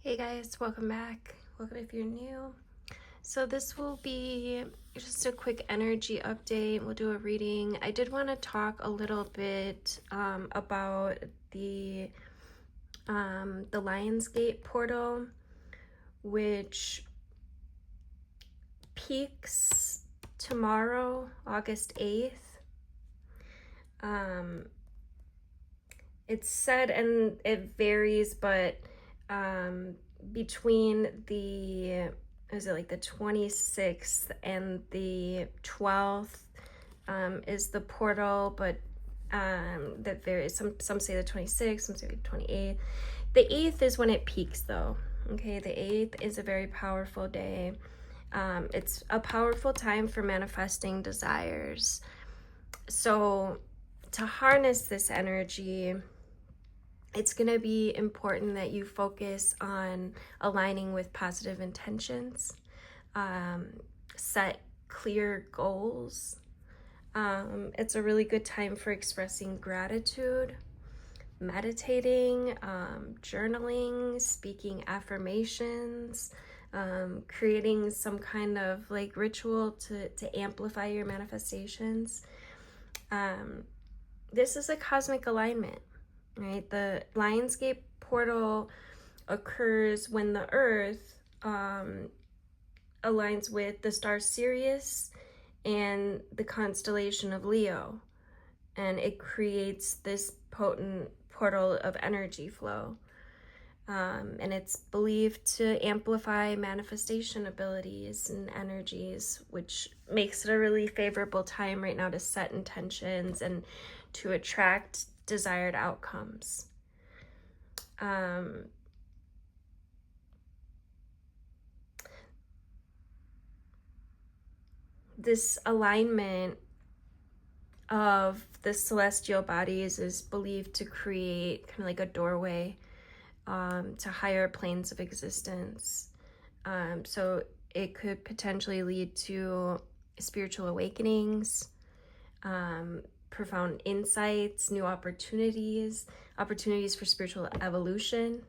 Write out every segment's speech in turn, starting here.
Hey guys, welcome back. Welcome if you're new. So this will be just a quick energy update. We'll do a reading. I did want to talk a little bit about the Lionsgate portal, which peaks tomorrow, August 8th. It's said, and it varies, but between the, is it like the 26th and the 12th is the portal, but that varies. Some say the 26th, some say the 28th. The 8th is when it peaks though. Okay, the 8th is a very powerful day. It's a powerful time for manifesting desires. So to harness this energy, it's going to be important that you focus on aligning with positive intentions, set clear goals. It's a really good time for expressing gratitude, meditating, journaling, speaking affirmations, creating some kind of like ritual to amplify your manifestations. This is a cosmic alignment. Right, the Lionsgate portal occurs when the Earth aligns with the star Sirius and the constellation of Leo, and it creates this potent portal of energy flow. And it's believed to amplify manifestation abilities and energies, which makes it a really favorable time right now to set intentions and to attract desired outcomes. This alignment of the celestial bodies is believed to create kind of like a doorway to higher planes of existence. So it could potentially lead to spiritual awakenings, profound insights, new opportunities for spiritual evolution.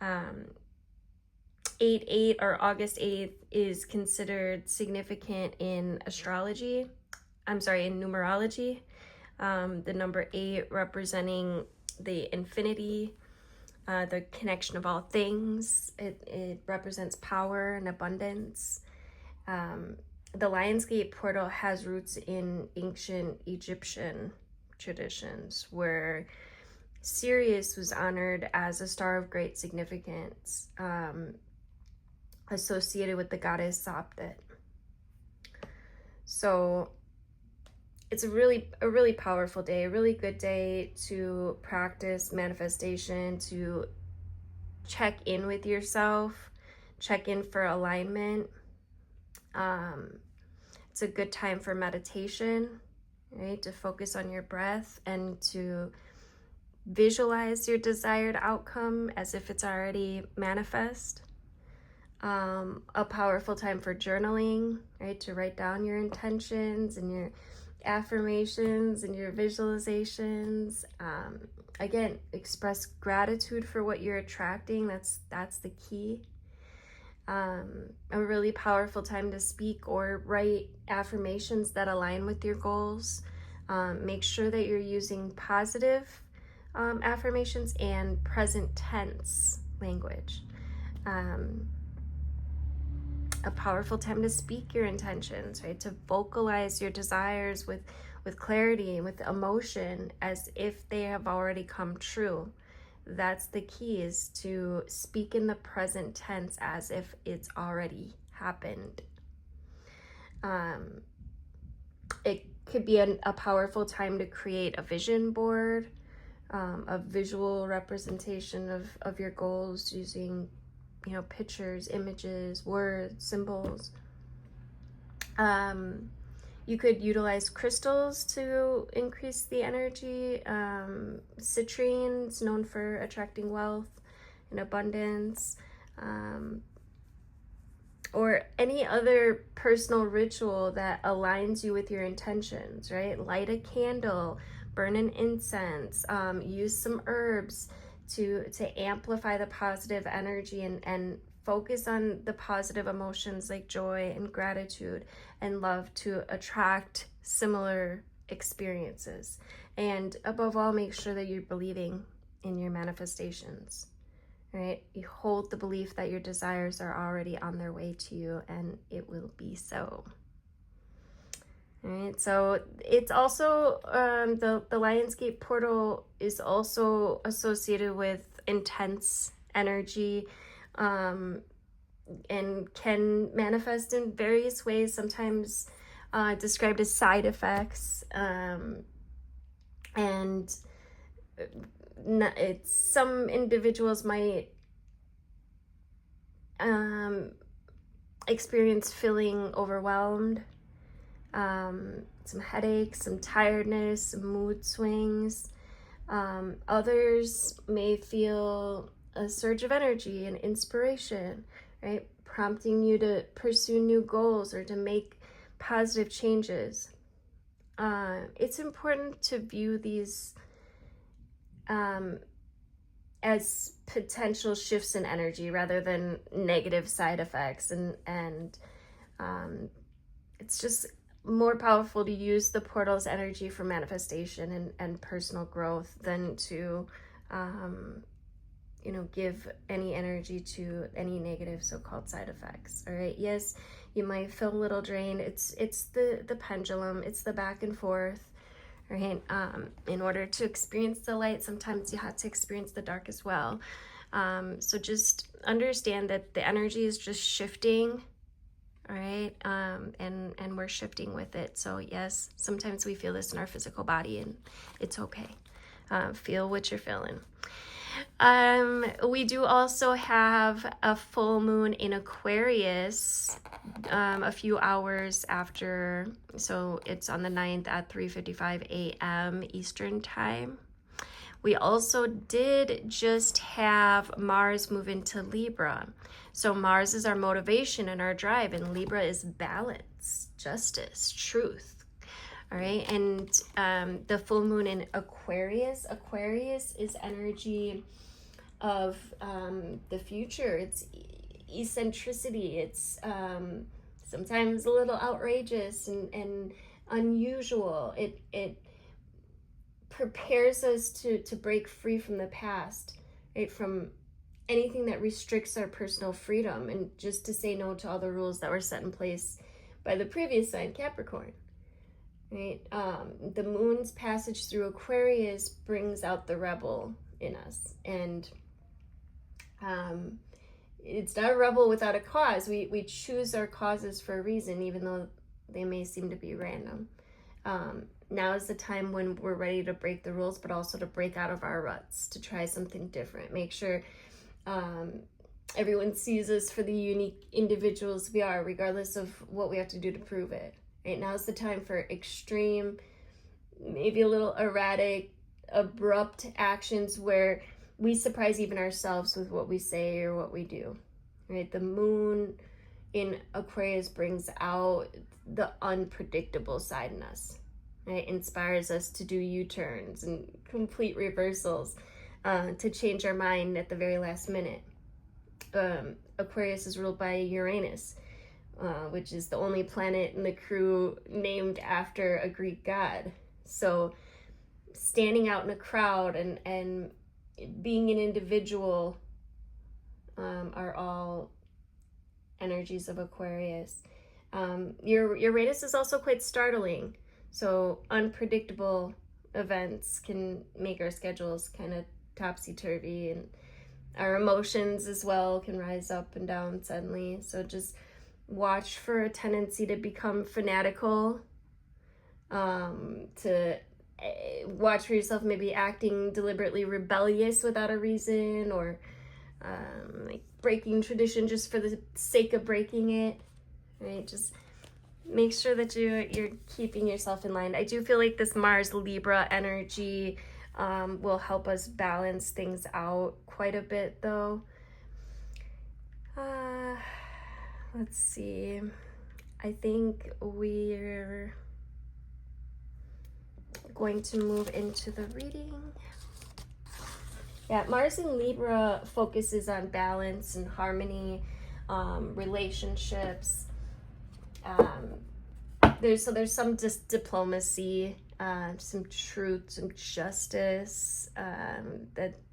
8/8 or August 8th is considered significant in astrology. In numerology. The number 8 representing the infinity, the connection of all things. It represents power and abundance. The Lionsgate portal has roots in ancient Egyptian traditions where Sirius was honored as a star of great significance, associated with the goddess Sopdet. So it's a really powerful day, a really good day to practice manifestation, to check in with yourself, check in for alignment. It's a good time for meditation, right? To focus on your breath and to visualize your desired outcome as if it's already manifest. A powerful time for journaling, right? To write down your intentions and your affirmations and your visualizations. Again, express gratitude for what you're attracting. That's the key. A really powerful time to speak or write affirmations that align with your goals. Make sure that you're using positive affirmations and present tense language. A powerful time to speak your intentions, right? To vocalize your desires with clarity, with emotion, as if they have already come true. That's the key, is to speak in the present tense as if it's already happened. It could be a powerful time to create a vision board, a visual representation of your goals using pictures, images, words, symbols. You could utilize crystals to increase the energy. Citrines, known for attracting wealth and abundance. Or any other personal ritual that aligns you with your intentions, right? Light a candle, burn an incense, use some herbs to amplify the positive energy and focus on the positive emotions like joy and gratitude and love to attract similar experiences. And above all, make sure that you're believing in your manifestations, right? You hold the belief that your desires are already on their way to you, and it will be so. All right, so it's also the Lionsgate portal is also associated with intense energy, and can manifest in various ways, sometimes described as side effects, and some individuals might experience feeling overwhelmed, some headaches, some tiredness, some mood swings. Others may feel a surge of energy and inspiration, right? Prompting you to pursue new goals or to make positive changes. It's important to view these as potential shifts in energy rather than negative side effects, and it's just more powerful to use the portal's energy for manifestation and personal growth than to give any energy to any negative so-called side effects. All right, yes, you might feel a little drained. It's the pendulum, it's the back and forth, right? In order to experience the light, sometimes you have to experience the dark as well. So just understand that the energy is just shifting, all right? And we're shifting with it. So yes, sometimes we feel this in our physical body, and it's okay. Feel what you're feeling. We do also have a full moon in Aquarius a few hours after, so it's on the 9th at 3:55 a.m. Eastern time. We also did just have Mars move into Libra. So Mars is our motivation and our drive, and Libra is balance, justice, truth. All right, and the full moon in Aquarius is energy of the future. It's eccentricity. It's sometimes a little outrageous and unusual. It prepares us to break free from the past, right? From anything that restricts our personal freedom, and just to say no to all the rules that were set in place by the previous sign, Capricorn. Right? The moon's passage through Aquarius brings out the rebel in us, and it's not a rebel without a cause. We choose our causes for a reason, even though they may seem to be random. Now is the time when we're ready to break the rules, but also to break out of our ruts, to try something different. Make sure everyone sees us for the unique individuals we are, regardless of what we have to do to prove it. Right, now's the time for extreme, maybe a little erratic, abrupt actions where we surprise even ourselves with what we say or what we do. Right, the moon in Aquarius brings out the unpredictable side in us. Right, inspires us to do U-turns and complete reversals, to change our mind at the very last minute. Aquarius is ruled by Uranus, which is the only planet in the crew named after a Greek god. So standing out in a crowd and being an individual are all energies of Aquarius. Your Uranus is also quite startling. So unpredictable events can make our schedules kind of topsy-turvy, and our emotions as well can rise up and down suddenly. So just watch for a tendency to become fanatical, to watch for yourself maybe acting deliberately rebellious without a reason, or like breaking tradition just for the sake of breaking it, right? Just make sure that you're keeping yourself in line. I do feel like this Mars Libra energy will help us balance things out quite a bit, though. Let's see. I think we're going to move into the reading. Yeah, Mars in Libra focuses on balance and harmony, relationships. There's some diplomacy, some truth, some justice,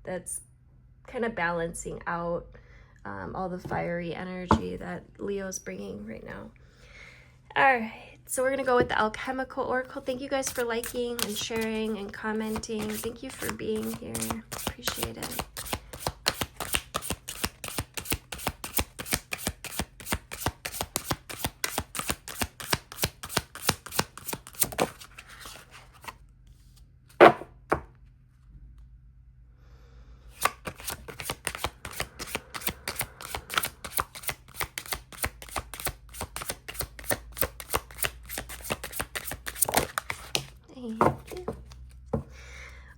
that's kind of balancing out all the fiery energy that Leo's bringing right now. All right, so we're going to go with the Alchemical Oracle. Thank you guys for liking and sharing and commenting. Thank you for being here. Appreciate it.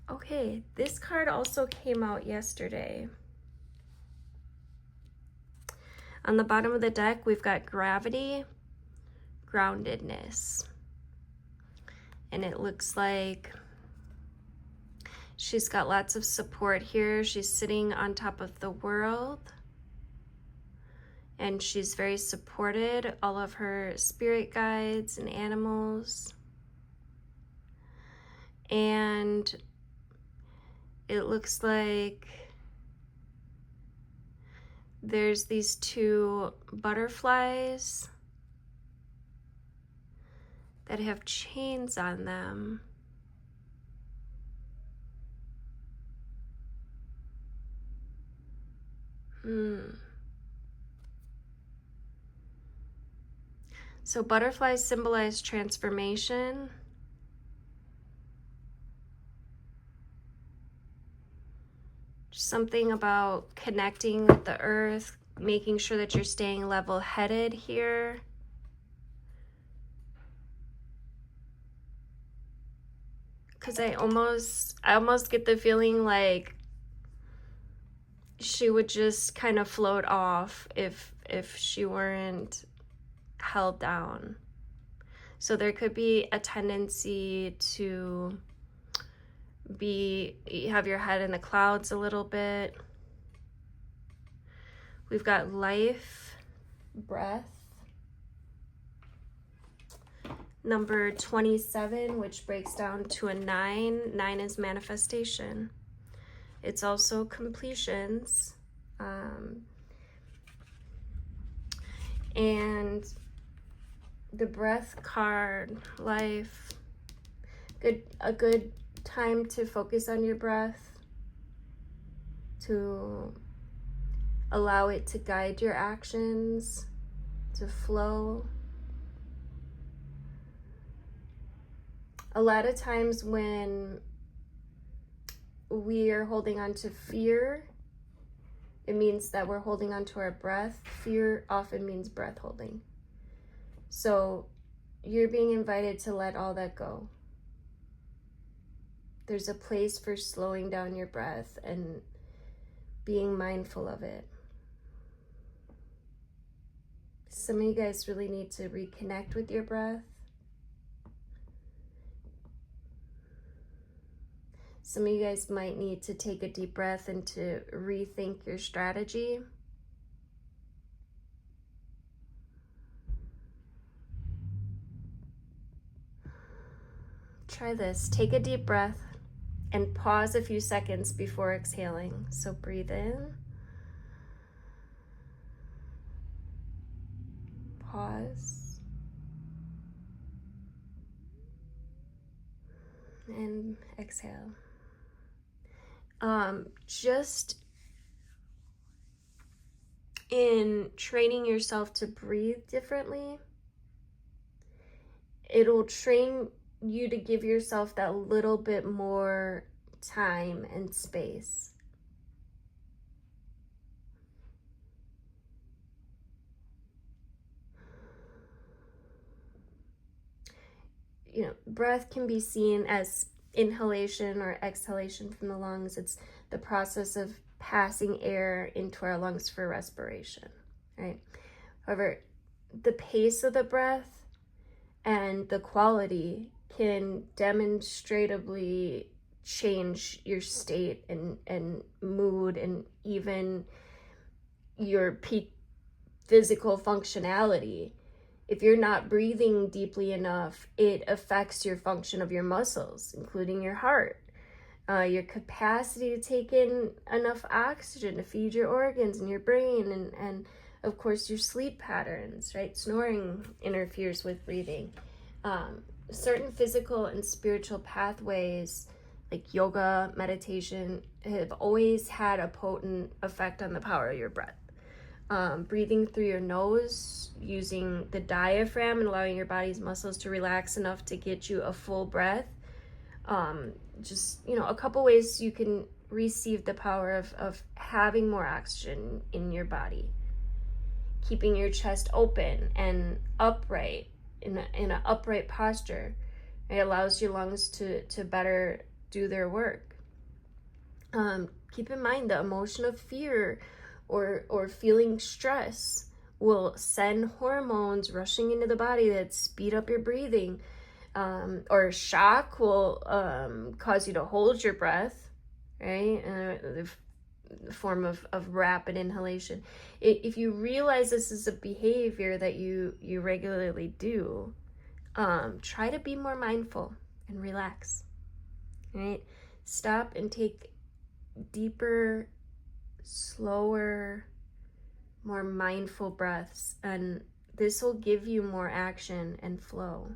Okay, this card also came out yesterday. On the bottom of the deck, we've got gravity, groundedness. And it looks like she's got lots of support here. She's sitting on top of the world. And she's very supported, all of her spirit guides and animals. And it looks like there's these two butterflies that have chains on them. So butterflies symbolize transformation. Something about connecting with the earth, making sure that you're staying level-headed here. Because I almost get the feeling like she would just kind of float off if she weren't held down. So there could be a tendency to have your head in the clouds a little bit. We've got life, breath. Number 27, which breaks down to a 9. 9 is manifestation. It's also completions. And the breath card, life, a good time to focus on your breath, to allow it to guide your actions, to flow. A lot of times when we are holding on to fear, it means that we're holding on to our breath. Fear often means breath holding. So you're being invited to let all that go. There's a place for slowing down your breath and being mindful of it. Some of you guys really need to reconnect with your breath. Some of you guys might need to take a deep breath and to rethink your strategy. Try this. Take a deep breath and pause a few seconds before exhaling. So breathe in. Pause. And exhale. Just in training yourself to breathe differently, it'll train you to give yourself that little bit more time and space. You know, breath can be seen as inhalation or exhalation from the lungs. It's the process of passing air into our lungs for respiration, right? However, the pace of the breath and the quality can demonstrably change your state and mood and even your peak physical functionality. If you're not breathing deeply enough, it affects your function of your muscles, including your heart, your capacity to take in enough oxygen to feed your organs and your brain, and of course your sleep patterns, right? Snoring interferes with breathing. Certain physical and spiritual pathways like yoga, meditation, have always had a potent effect on the power of your breath. Breathing through your nose, using the diaphragm and allowing your body's muscles to relax enough to get you a full breath. Just, a couple ways you can receive the power of having more oxygen in your body. Keeping your chest open and upright, in an upright posture. It allows your lungs to better do their work. Keep in mind the emotion of fear or feeling stress will send hormones rushing into the body that speed up your breathing. Or shock will cause you to hold your breath, right? The form of rapid inhalation. If you realize this is a behavior that you regularly do, try to be more mindful and relax, right? Stop and take deeper, slower, more mindful breaths, and this will give you more action and flow.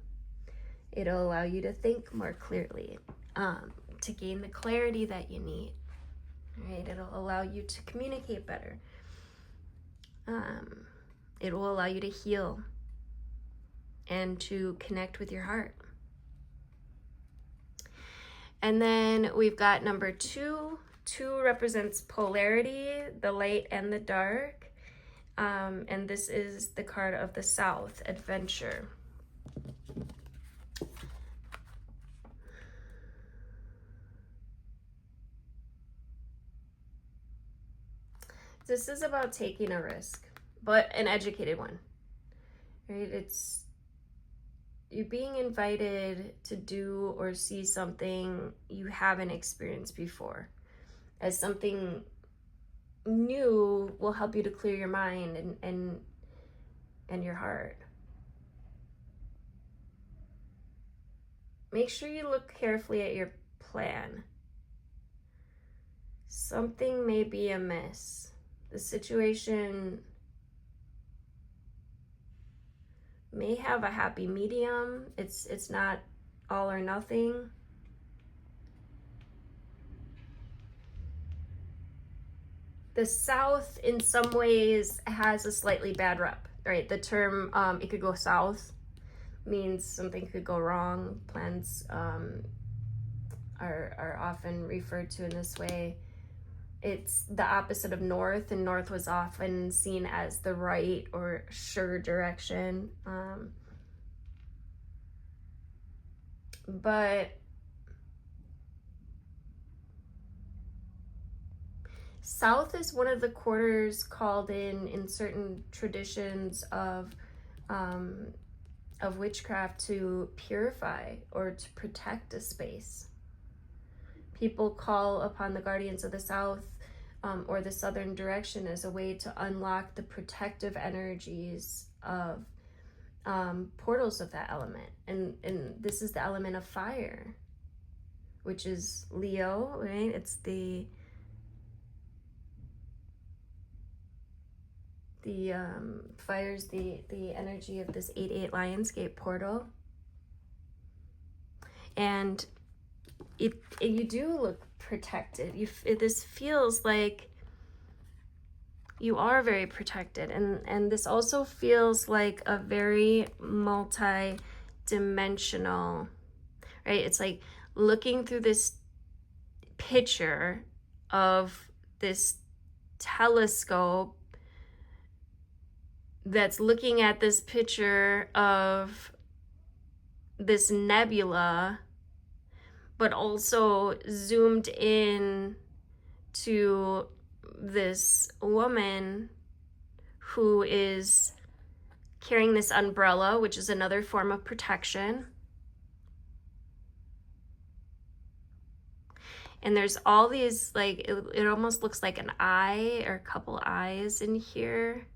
It'll allow you to think more clearly, to gain the clarity that you need, right? It'll allow you to communicate better. It will allow you to heal and to connect with your heart. And then we've got number 2. 2 represents polarity, the light and the dark. And this is the card of the South, adventure. This is about taking a risk, but an educated one, right? It's you being invited to do or see something you haven't experienced before, as something new will help you to clear your mind and your heart. Make sure you look carefully at your plan. Something may be amiss. The situation may have a happy medium. It's not all or nothing. The South, in some ways, has a slightly bad rep, right? The term, it could go south, means something could go wrong. Plans are often referred to in this way. It's the opposite of north, and north was often seen as the right or sure direction. But south is one of the quarters called in certain traditions of witchcraft to purify or to protect a space. People call upon the guardians of the South or the southern direction as a way to unlock the protective energies of portals of that element. And this is the element of fire, which is Leo, right? It's the fire's the energy of this 8/8 Lionsgate portal. And you do look protected. This feels like you are very protected, and this also feels like a very multi-dimensional, right? It's like looking through this picture of this telescope that's looking at this picture of this nebula, but also zoomed in to this woman who is carrying this umbrella, which is another form of protection. And there's all these, like, it almost looks like an eye or a couple eyes in here.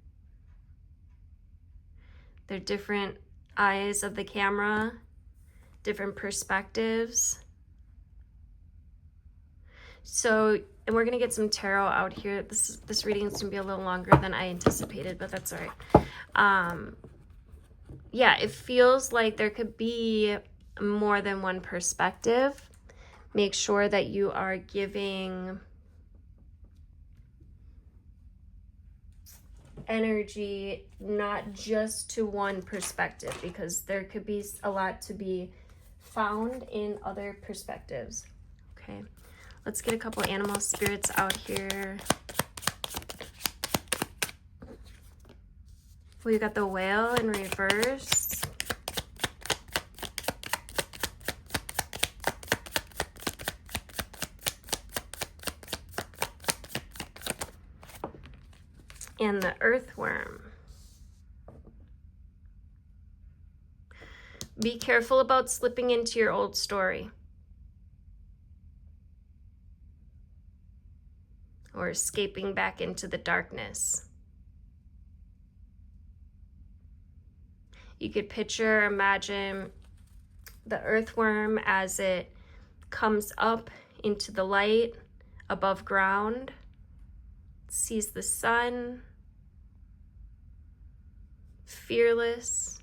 They're different eyes of the camera, different perspectives. So, and we're gonna get some tarot out here. This reading is gonna be a little longer than I anticipated, but that's all right. Yeah, it feels like there could be more than one perspective. Make sure that you are giving energy not just to one perspective, because there could be a lot to be found in other perspectives. Okay, let's get a couple animal spirits out here. We got the whale in reverse. And the earthworm. Be careful about slipping into your old story or escaping back into the darkness. You could picture, imagine the earthworm as it comes up into the light above ground, sees the sun, fearless.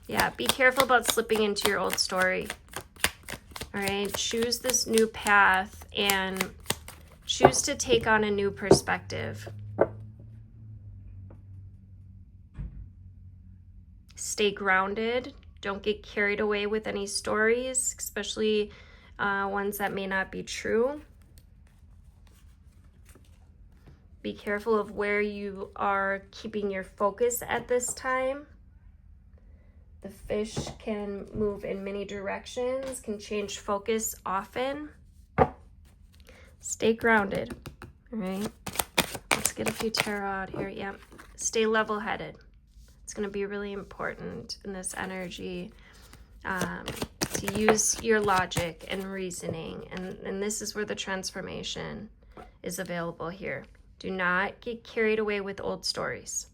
Yeah, be careful about slipping into your old story. All right, choose this new path and choose to take on a new perspective. Stay grounded. Don't get carried away with any stories, especially ones that may not be true. Be careful of where you are keeping your focus at this time. The fish can move in many directions, can change focus often. Stay grounded, all right? Let's get a few tarot out here. Yep. Stay level-headed. It's going to be really important in this energy to use your logic and reasoning. And this is where the transformation is available here. Do not get carried away with old stories.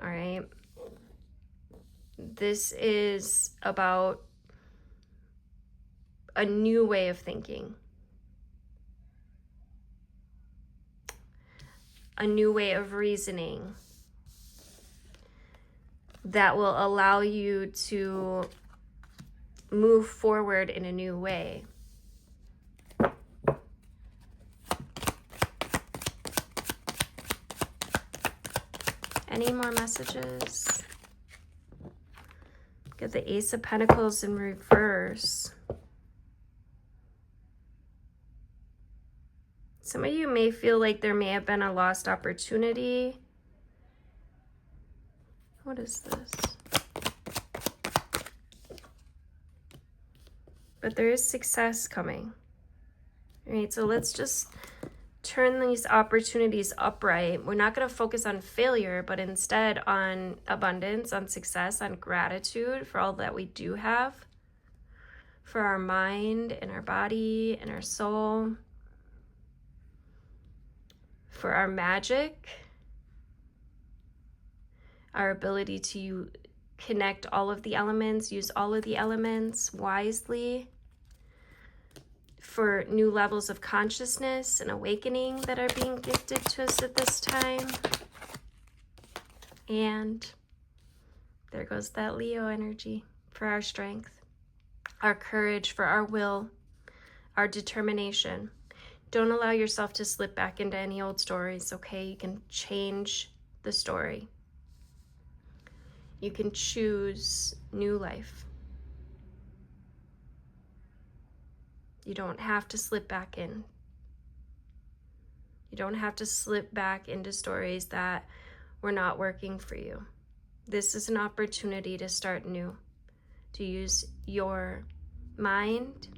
All right? This is about a new way of thinking. A new way of reasoning that will allow you to move forward in a new way. Any more messages? Get the Ace of Pentacles in reverse. Some of you may feel like there may have been a lost opportunity. What is this? But there is success coming. All right, so let's just turn these opportunities upright. We're not going to focus on failure, but instead on abundance, on success, on gratitude for all that we do have, for our mind and our body and our soul, for our magic, our ability to connect all of the elements, use all of the elements wisely, for new levels of consciousness and awakening that are being gifted to us at this time. And there goes that Leo energy for our strength, our courage, for our will, our determination. Don't allow yourself to slip back into any old stories, okay? You can change the story. You can choose new life. You don't have to slip back in. You don't have to slip back into stories that were not working for you. This is an opportunity to start new, to use your mind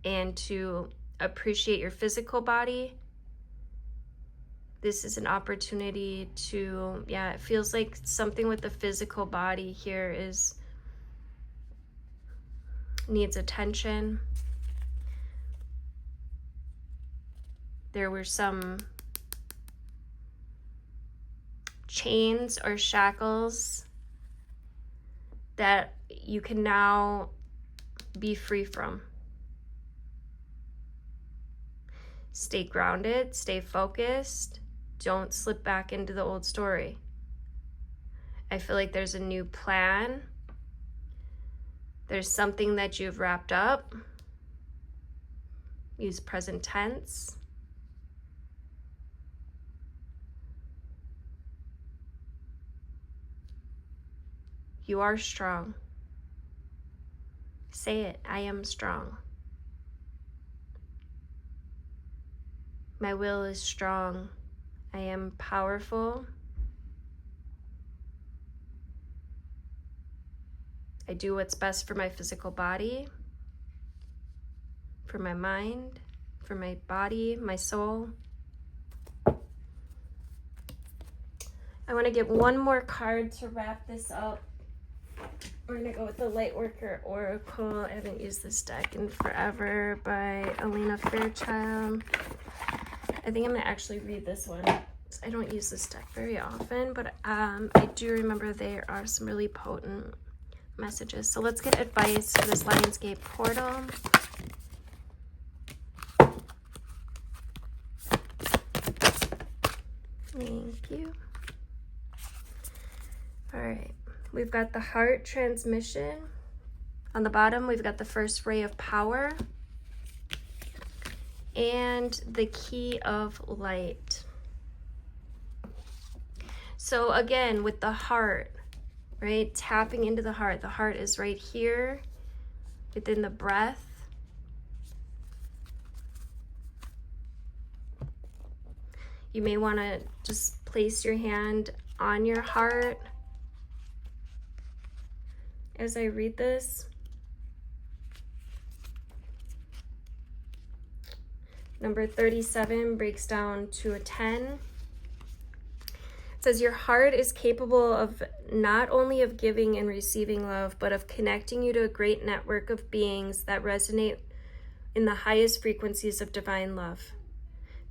and to appreciate your physical body This is an opportunity to, yeah, it feels like something with the physical body here needs attention. There were some chains or shackles that you can now be free from. Stay grounded, stay focused, don't slip back into the old story. I feel like there's a new plan. There's something that you've wrapped up. Use present tense. You are strong. Say it, I am strong. My will is strong. I am powerful. I do what's best for my physical body, for my mind, for my body, my soul. I want to get one more card to wrap this up. We're going to go with the Lightworker Oracle. I haven't used this deck in forever, by Elena Fairchild. I think I'm going to actually read this one. I don't use this deck very often, but I do remember there are some really potent messages. So let's get advice for this Lionsgate portal. Thank you. All right. We've got the heart transmission. On the bottom, we've got the first ray of power and the key of light. So again, with the heart, right? Tapping into the heart. The heart is right here within the breath. You may want to just place your hand on your heart as I read this. Number 37 breaks down to a 10. It says your heart is capable of not only of giving and receiving love, but of connecting you to a great network of beings that resonate in the highest frequencies of divine love.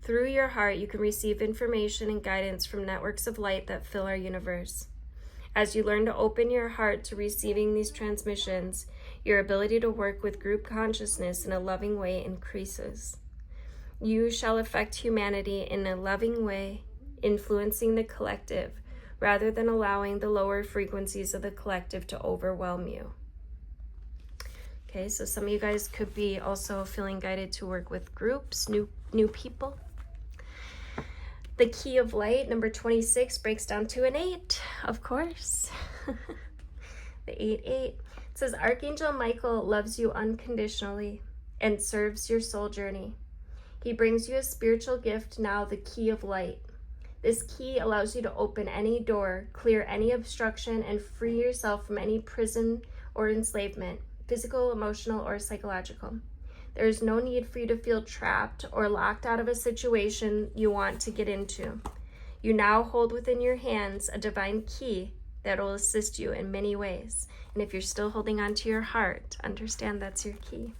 Through your heart, you can receive information and guidance from networks of light that fill our universe. As you learn to open your heart to receiving these transmissions, your ability to work with group consciousness in a loving way increases. You shall affect humanity in a loving way, influencing the collective, rather than allowing the lower frequencies of the collective to overwhelm you. Okay, so some of you guys could be also feeling guided to work with groups, new people. The key of light, number 26, breaks down to an 8, of course. The 8-8. It says, Archangel Michael loves you unconditionally and serves your soul journey. He brings you a spiritual gift now, the key of light. This key allows you to open any door, clear any obstruction, and free yourself from any prison or enslavement, physical, emotional, or psychological. There is no need for you to feel trapped or locked out of a situation you want to get into. You now hold within your hands a divine key that will assist you in many ways. And if you're still holding on to your heart, understand that's your key.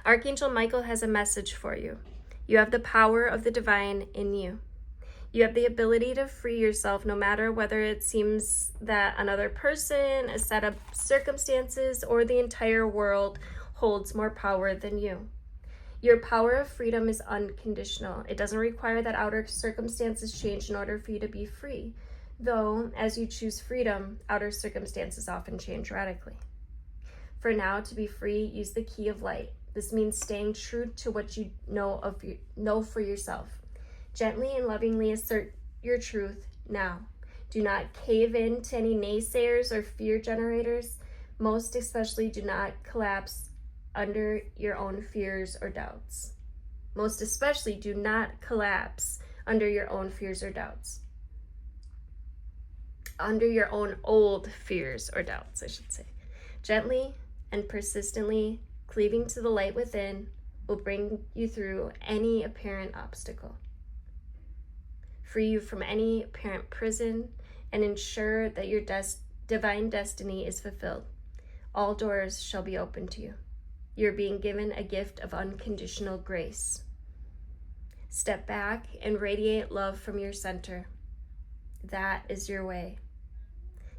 Archangel Michael has a message for you. You have the power of the divine in you. You have the ability to free yourself no matter whether it seems that another person, a set of circumstances, or the entire world holds more power than you. Your power of freedom is unconditional. It doesn't require that outer circumstances change in order for you to be free, though as you choose freedom, outer circumstances often change radically. For now, to be free, use the key of light. This means staying true to what you know for yourself. Gently and lovingly assert your truth now. Do not cave in to any naysayers or fear generators. Most especially, do not collapse under your own fears or doubts. Most especially, do not collapse under your own fears or doubts. Under your own old fears or doubts, I should say. Gently and persistently cleaving to the light within will bring you through any apparent obstacle. free you from any apparent prison, and ensure that your divine destiny is fulfilled. All doors shall be open to you. You're being given a gift of unconditional grace. Step back and radiate love from your center. That is your way.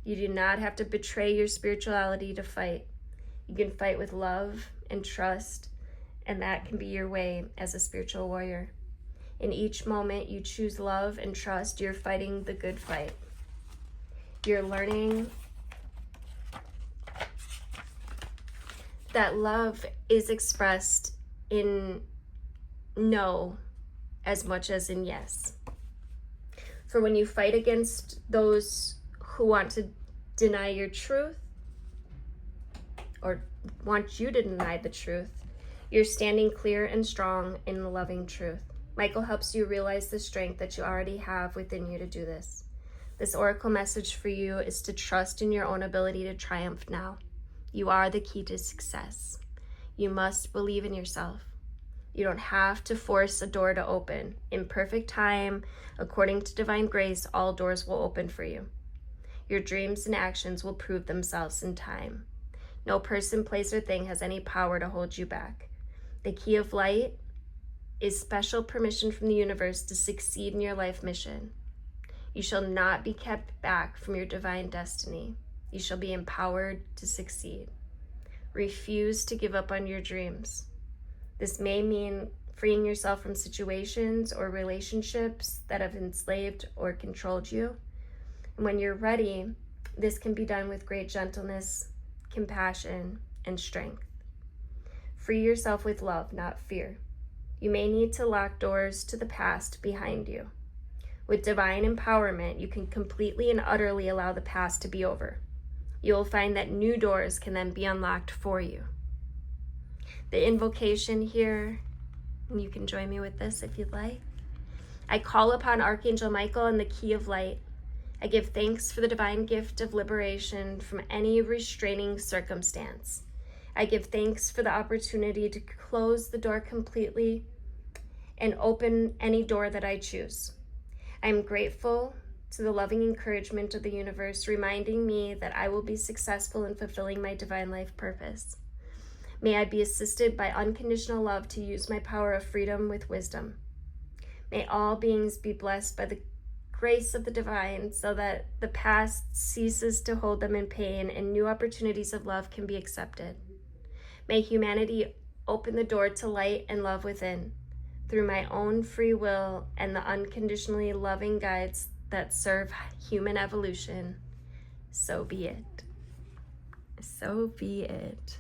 You do not have to betray your spirituality to fight. You can fight with love and trust, and that can be your way as a spiritual warrior. In each moment you choose love and trust, you're fighting the good fight. You're learning that love is expressed in no as much as in yes. For when you fight against those who want to deny your truth or want you to deny the truth, you're standing clear and strong in the loving truth. Michael helps you realize the strength that you already have within you to do this. This oracle message for you is to trust in your own ability to triumph now. You are the key to success. You must believe in yourself. You don't have to force a door to open. In perfect time, according to divine grace, all doors will open for you. Your dreams and actions will prove themselves in time. No person, place, or thing has any power to hold you back. The key of light is special permission from the universe to succeed in your life mission. You shall not be kept back from your divine destiny. You shall be empowered to succeed. Refuse to give up on your dreams. This may mean freeing yourself from situations or relationships that have enslaved or controlled you. And when you're ready, this can be done with great gentleness, compassion, and strength. Free yourself with love, not fear. You may need to lock doors to the past behind you. With divine empowerment, you can completely and utterly allow the past to be over. You will find that new doors can then be unlocked for you. The invocation here, and you can join me with this if you'd like. I call upon Archangel Michael and the key of light. I give thanks for the divine gift of liberation from any restraining circumstance. I give thanks for the opportunity to close the door completely and open any door that I choose. I am grateful to the loving encouragement of the universe, reminding me that I will be successful in fulfilling my divine life purpose. May I be assisted by unconditional love to use my power of freedom with wisdom. May all beings be blessed by the grace of the divine so that the past ceases to hold them in pain and new opportunities of love can be accepted. May humanity open the door to light and love within through my own free will and the unconditionally loving guides that serve human evolution. So be it. So be it.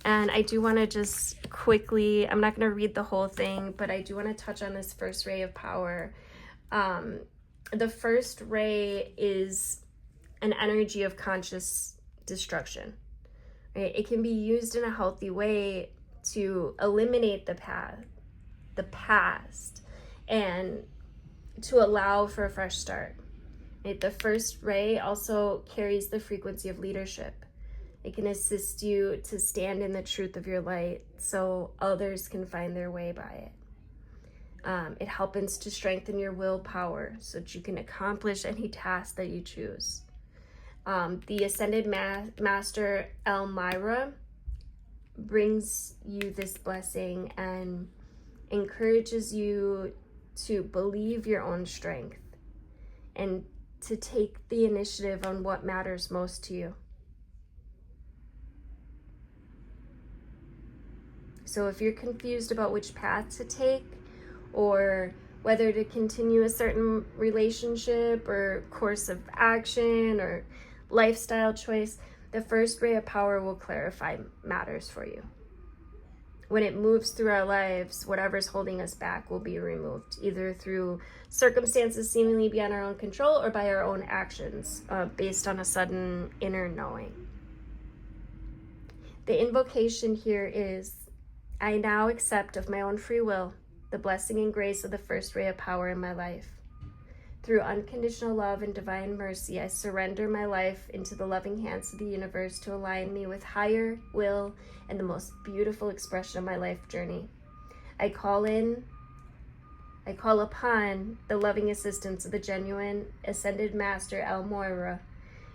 And I do want to just quickly, I'm not going to read the whole thing, but I do want to touch on this first ray of power. The first ray is an energy of conscious destruction. Right? It can be used in a healthy way to eliminate the past, and to allow for a fresh start. Right? The first ray also carries the frequency of leadership. It can assist you to stand in the truth of your light so others can find their way by it. It helps to strengthen your willpower so that you can accomplish any task that you choose. The Ascended Master Elmira brings you this blessing and encourages you to believe your own strength and to take the initiative on what matters most to you. So if you're confused about which path to take or whether to continue a certain relationship or course of action or lifestyle choice, the first ray of power will clarify matters for you. When it moves through our lives, whatever's holding us back will be removed, either through circumstances seemingly beyond our own control or by our own actions, based on a sudden inner knowing. The invocation here is, I now accept of my own free will the blessing and grace of the first ray of power in my life. Through unconditional love and divine mercy, I surrender my life into the loving hands of the universe to align me with higher will and the most beautiful expression of my life journey. I call in I call upon the loving assistance of the genuine Ascended Master El Moira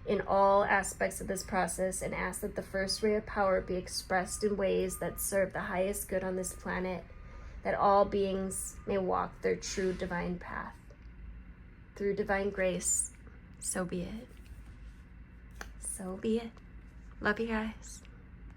in all aspects of this process, and ask that the first ray of power be expressed in ways that serve the highest good on this planet, that all beings may walk their true divine path. Through divine grace, so be it. So be it. Love you guys.